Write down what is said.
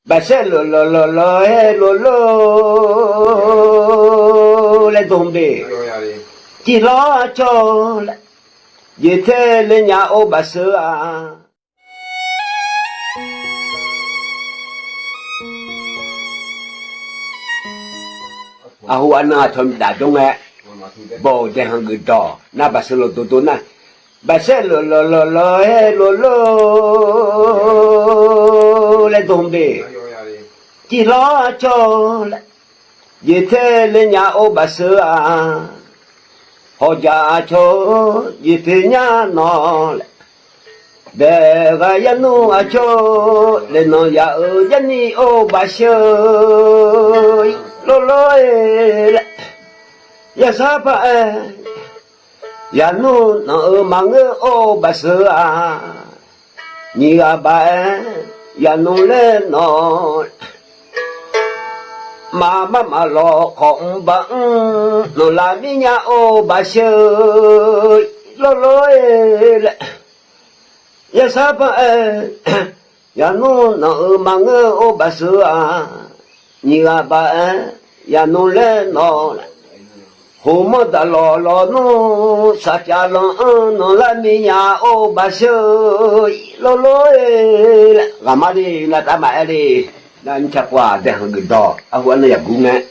bà sẽ lô lên tôm đi chỉ lo cho như thế lên nhà ô bà sữa hu anh thầm đã trong nghe bồ để hàng người trò na bà sữa lô tụt na bà sẽ lô lên tôm đi chỉ lo cho như thế lên nhà ô bà sữa họ già cho như thế nhà nó để cái dân nó cho lên nó già ở dân đi ô bà sữa lôi ya sao vậy ya nó ở mang ô bà sữa như bà ya nó lên nó mà lo không bằng nó làm đi nhà ô bà sơi lôi ya sao vậy ya nó mang ô bà sữa như bà ya nó lên nó hôm đó lo nó sát cha nó làm đi nhà ô bà sơi lôi làm đi là ta mẹ đi nên chắc qua để hàng người đó anh ấy cũng nghe